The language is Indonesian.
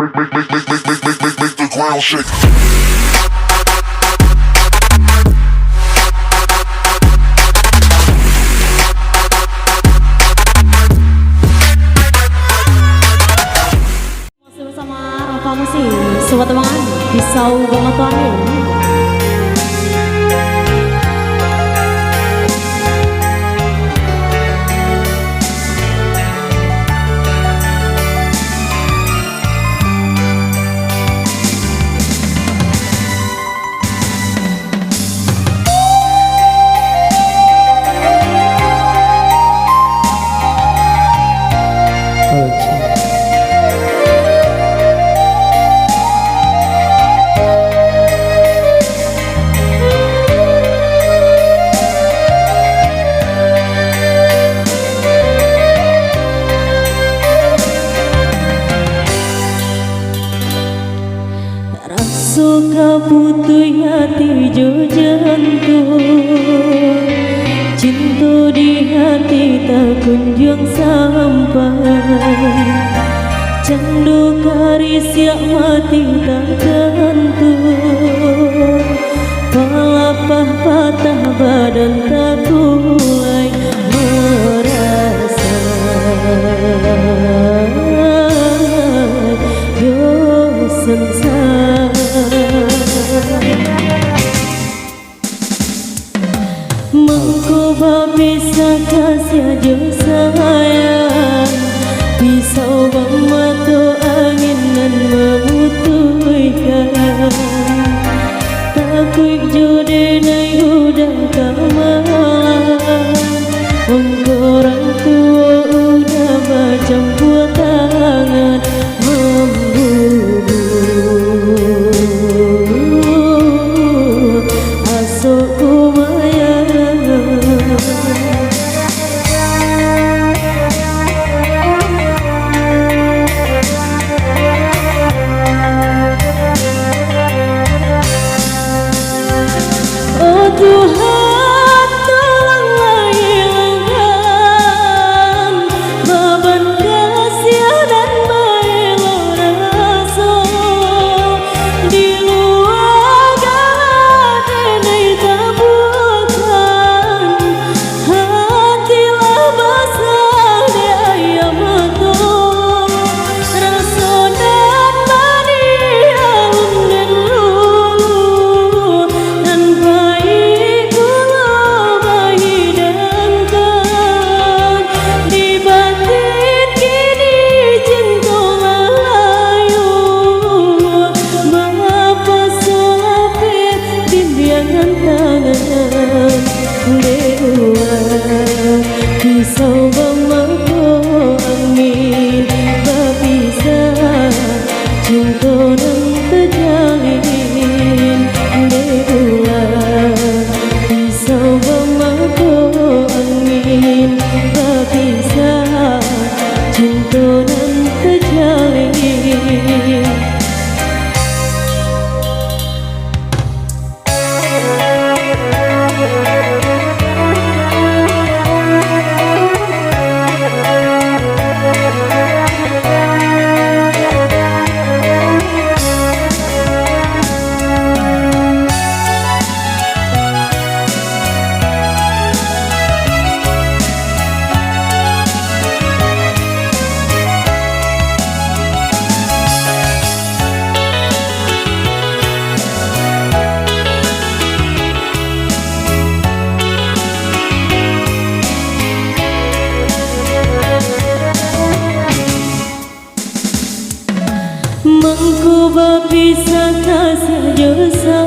Make the ground shake. Masih bersama Rava Musik, Suport teman, Pisau Bamato Angin. Suka putih hati jo jantung, cinta di hati tak kunjung sampai. Candu karis yang mati tak tentu, palapah patah badan tak kulai merasa. Yo sensasi mengcoba bisa kasih aja sayang. Pisau Bamato Angin dan memutihkan, takut jodenai udah kamalan. Orang tua udah macam buat tangan membunuh. Tuhan tolonglah hilangkan beban kasih dan bela rasa di luar gadai tak bukan hatilah basah di ayam mata rasa dan mani alun dan lulu dan Pisau Bamato Angin tak bisa cinta dan terjalin debulan. Pisau Bamato Angin tak bisa cinta dan terjalin. Mengcoba bisa kasih jasa